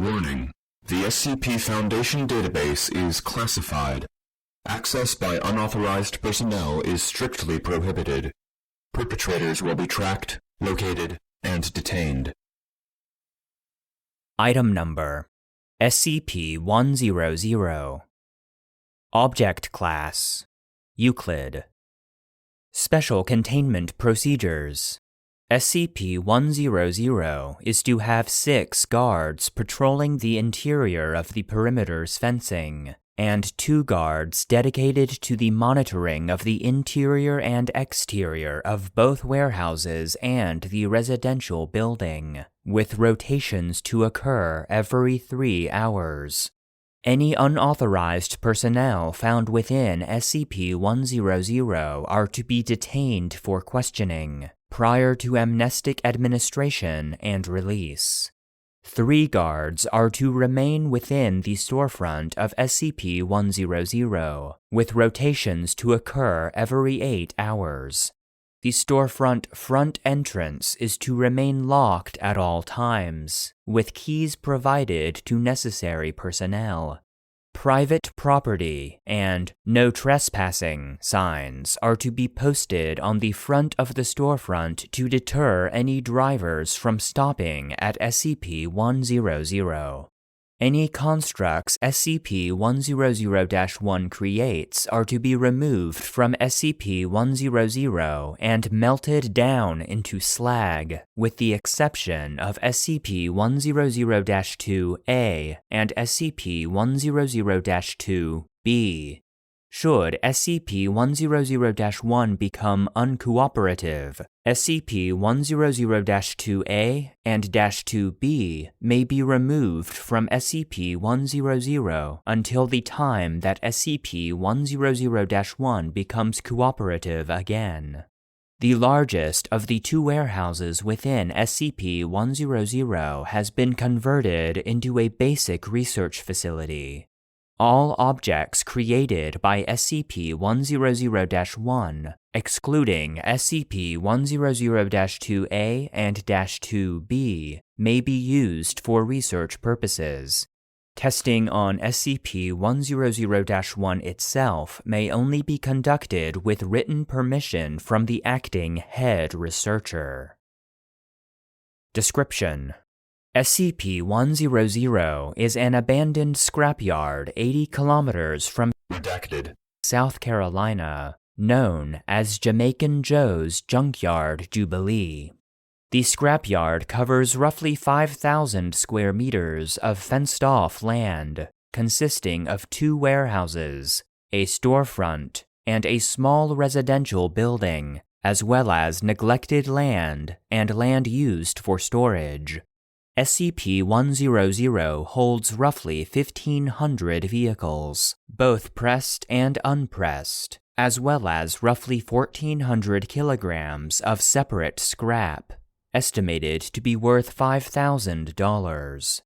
Warning: the SCP Foundation database is classified. Access by unauthorized personnel is strictly prohibited. Perpetrators will be tracked, located, and detained. Item Number: SCP-100. Object Class: Euclid. Special Containment Procedures: SCP-100 is to have 6 guards patrolling the interior of the perimeter's fencing, and 2 guards dedicated to the monitoring of the interior and exterior of both warehouses and the residential building, with rotations to occur every 3 hours. Any unauthorized personnel found within SCP-100 are to be detained for questioning prior to amnestic administration and release. 3 guards are to remain within the storefront of SCP-100, with rotations to occur every 8 hours. The storefront front entrance is to remain locked at all times, with keys provided to necessary personnel. Private property and "No Trespassing" signs are to be posted on the front of the storefront to deter any drivers from stopping at SCP-100. Any constructs SCP-100-1 creates are to be removed from SCP-100 and melted down into slag, with the exception of SCP-100-2A and SCP-100-2B. Should SCP-100-1 become uncooperative, SCP-100-2A and -2B may be removed from SCP-100 until the time that SCP-100-1 becomes cooperative again. The largest of the 2 warehouses within SCP-100 has been converted into a basic research facility. All objects created by SCP-100-1, excluding SCP-100-2A and -2B, may be used for research purposes. Testing on SCP-100-1 itself may only be conducted with written permission from the acting head researcher. Description: SCP-100 is an abandoned scrapyard 80 kilometers from Redacted. South Carolina, known as Jamaican Joe's Junkyard, Jubilee. The scrapyard covers roughly 5,000 square meters of fenced-off land, consisting of 2 warehouses, a storefront, and a small residential building, as well as neglected land and land used for storage. SCP-100 holds roughly 1,500 vehicles, both pressed and unpressed, as well as roughly 1,400 kilograms of separate scrap, estimated to be worth $5,000.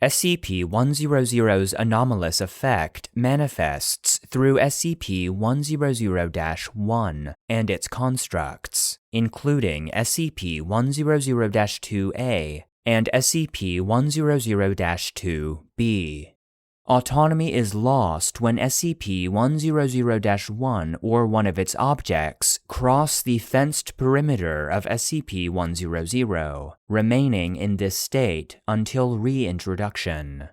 SCP-100's anomalous effect manifests through SCP-100-1 and its constructs, including SCP-100-2A and SCP-100-2B. Autonomy is lost when SCP-100-1 or one of its objects cross the fenced perimeter of SCP-100, remaining in this state until reintroduction.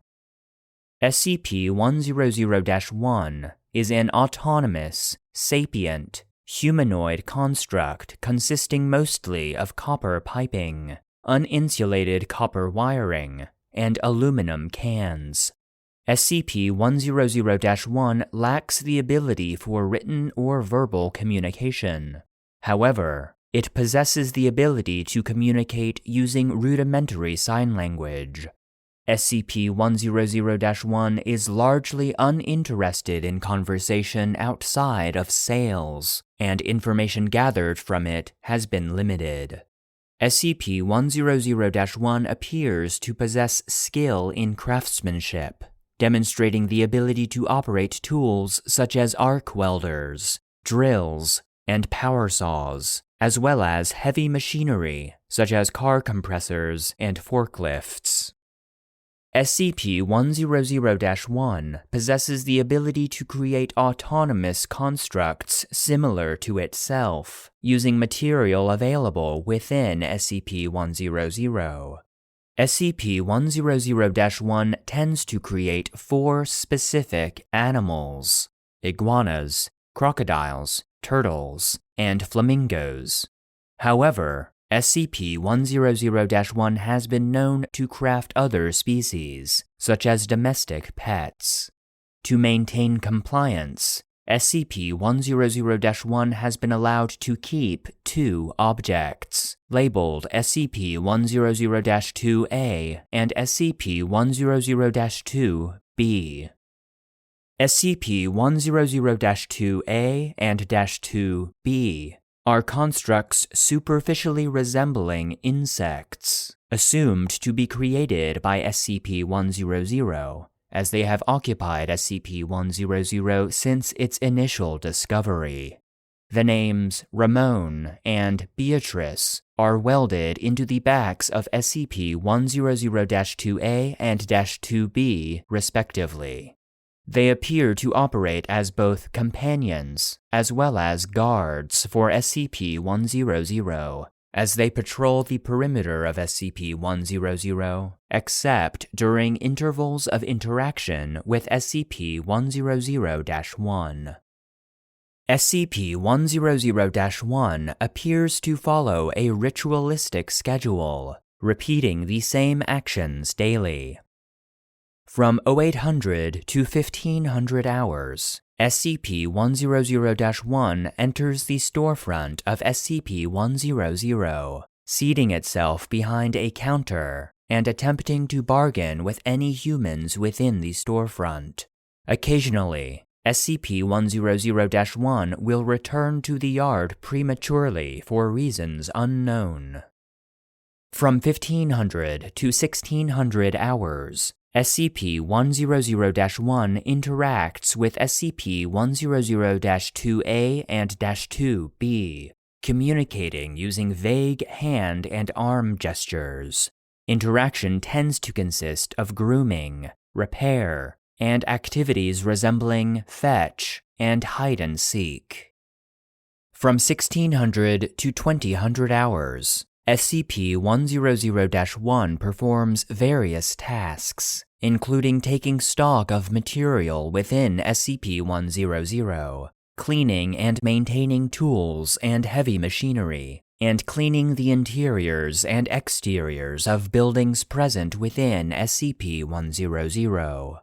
SCP-100-1 is an autonomous, sapient, humanoid construct consisting mostly of copper piping, uninsulated copper wiring, and aluminum cans. SCP-100-1 lacks the ability for written or verbal communication. However, it possesses the ability to communicate using rudimentary sign language. SCP-100-1 is largely uninterested in conversation outside of sales, and information gathered from it has been limited. SCP-100-1 appears to possess skill in craftsmanship, demonstrating the ability to operate tools such as arc welders, drills, and power saws, as well as heavy machinery such as car compressors and forklifts. SCP-100-1 possesses the ability to create autonomous constructs similar to itself, using material available within SCP-100. SCP-100-1 tends to create 4 specific animals: iguanas, crocodiles, turtles, and flamingos. However, SCP-100-1 has been known to craft other species, such as domestic pets. To maintain compliance, SCP-100-1 has been allowed to keep 2 objects, labeled SCP-100-2A and SCP-100-2B. SCP-100-2A and -2B are constructs superficially resembling insects, assumed to be created by SCP-100, as they have occupied SCP-100 since its initial discovery. The names Ramon and Beatrice are welded into the backs of SCP-100-2A and -2B, respectively. They appear to operate as both companions as well as guards for SCP-100, as they patrol the perimeter of SCP-100, except during intervals of interaction with SCP-100-1. SCP-100-1 appears to follow a ritualistic schedule, repeating the same actions daily. From 0800 to 1500 hours, SCP-100-1 enters the storefront of SCP-100, seating itself behind a counter and attempting to bargain with any humans within the storefront. Occasionally, SCP-100-1 will return to the yard prematurely for reasons unknown. From 1500 to 1600 hours, SCP-100-1 interacts with SCP-100-2A and -2B, communicating using vague hand and arm gestures. Interaction tends to consist of grooming, repair, and activities resembling fetch and hide-and-seek. From 1600 to 2000 hours, SCP-100-1 performs various tasks, including taking stock of material within SCP-100, cleaning and maintaining tools and heavy machinery, and cleaning the interiors and exteriors of buildings present within SCP-100.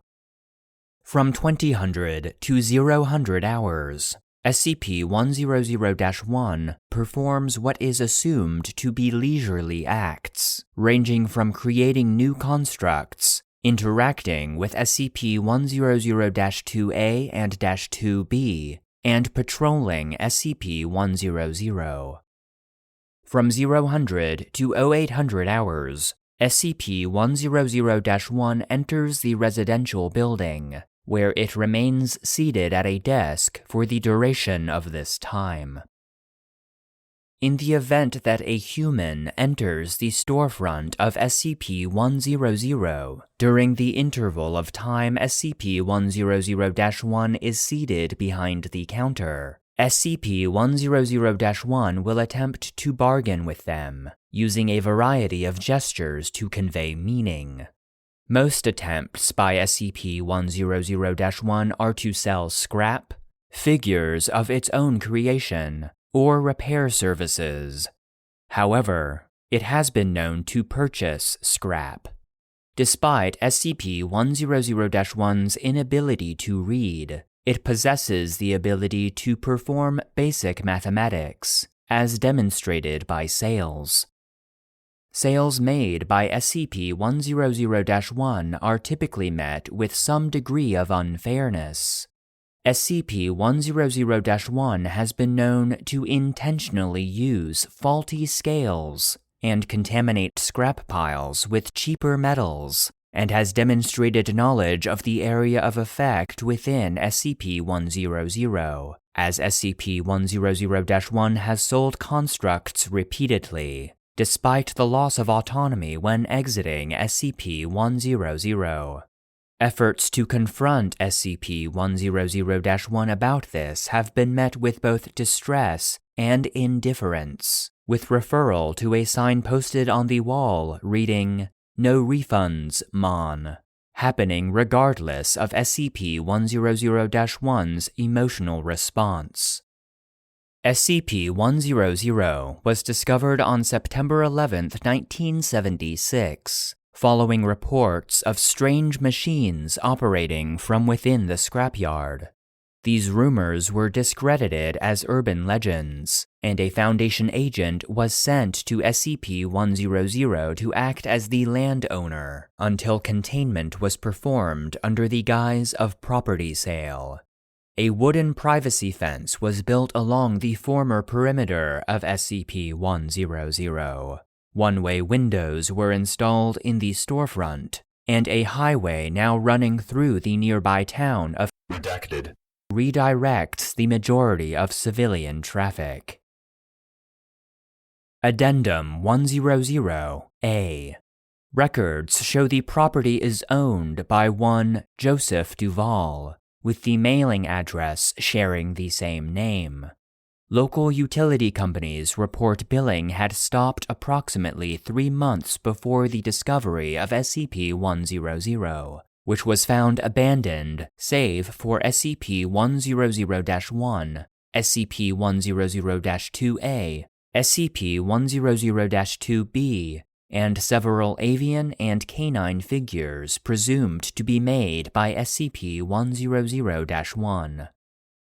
From 2000 to 000 hours, SCP-100-1 performs what is assumed to be leisurely acts, ranging from creating new constructs, interacting with SCP-100-2A and -2B, and patrolling SCP-100. From 000 to 0800 hours, SCP-100-1 enters the residential building, where it remains seated at a desk for the duration of this time. In the event that a human enters the storefront of SCP-100 during the interval of time SCP-100-1 is seated behind the counter, SCP-100-1 will attempt to bargain with them, using a variety of gestures to convey meaning. Most attempts by SCP-100-1 are to sell scrap, figures of its own creation, or repair services. However, it has been known to purchase scrap. Despite SCP-100-1's inability to read, it possesses the ability to perform basic mathematics, as demonstrated by sales. Sales made by SCP-100-1 are typically met with some degree of unfairness. SCP-100-1 has been known to intentionally use faulty scales and contaminate scrap piles with cheaper metals, and has demonstrated knowledge of the area of effect within SCP-100, as SCP-100-1 has sold constructs repeatedly, despite the loss of autonomy when exiting SCP-100. Efforts to confront SCP-100-1 about this have been met with both distress and indifference, with referral to a sign posted on the wall reading, "No refunds, Mon," happening regardless of SCP-100-1's emotional response. SCP-100 was discovered on September 11, 1976, following reports of strange machines operating from within the scrapyard. These rumors were discredited as urban legends, and a Foundation agent was sent to SCP-100 to act as the landowner until containment was performed under the guise of property sale. A wooden privacy fence was built along the former perimeter of SCP-100. One-way windows were installed in the storefront, and a highway now running through the nearby town of Redacted redirects the majority of civilian traffic. Addendum 100-A. Records show the property is owned by one Joseph Duval, with the mailing address sharing the same name. Local utility companies report billing had stopped approximately 3 months before the discovery of SCP-100, which was found abandoned save for SCP-100-1, SCP-100-2A, SCP-100-2B, and several avian and canine figures presumed to be made by SCP-100-1.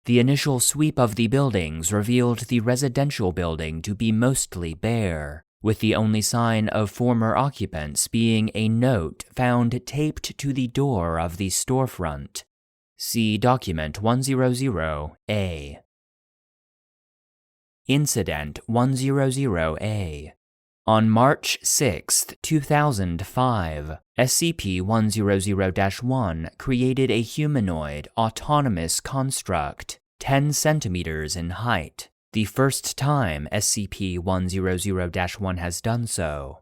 The initial sweep of the buildings revealed the residential building to be mostly bare, with the only sign of former occupants being a note found taped to the door of the storefront. See Document 100-A. Incident 100-A. On March 6, 2005, SCP-100-1 created a humanoid autonomous construct, 10 centimeters in height, the first time SCP-100-1 has done so.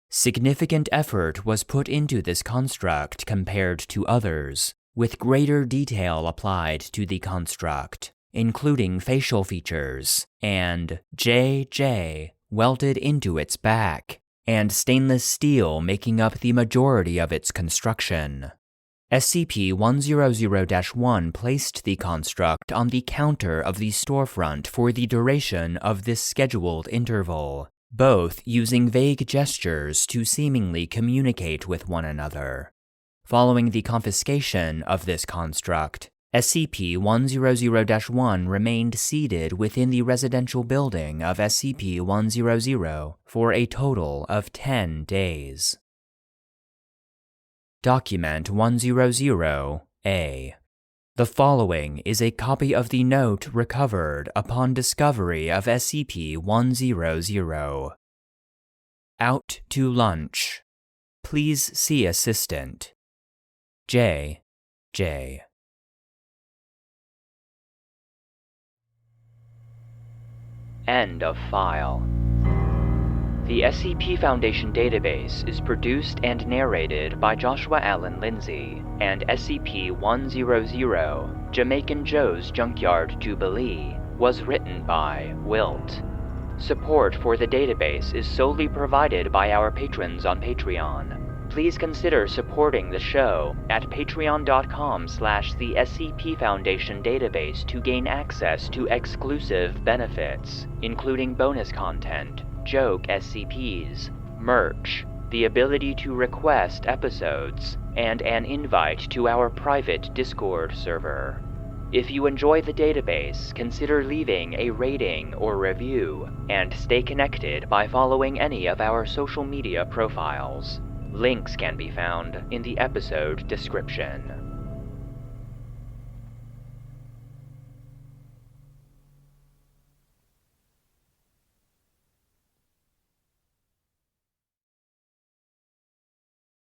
Significant effort was put into this construct compared to others, with greater detail applied to the construct, including facial features, and JJ welded into its back, and stainless steel making up the majority of its construction. SCP-100-1 placed the construct on the counter of the storefront for the duration of this scheduled interval, both using vague gestures to seemingly communicate with one another. Following the confiscation of this construct, SCP-100-1 remained seated within the residential building of SCP-100 for a total of 10 days. Document 100-A. The following is a copy of the note recovered upon discovery of SCP-100. Out to lunch. Please see Assistant. J. End of file. The SCP Foundation database is produced and narrated by Joshua Alan Lindsay, and SCP-100, Jamaican Joe's Junkyard Jubilee, was written by Wilt. Support for the database is solely provided by our patrons on Patreon. Please consider supporting the show at patreon.com/the SCP Foundation database to gain access to exclusive benefits, including bonus content, joke SCPs, merch, the ability to request episodes, and an invite to our private Discord server. If you enjoy the database, consider leaving a rating or review, and stay connected by following any of our social media profiles. Links can be found in the episode description.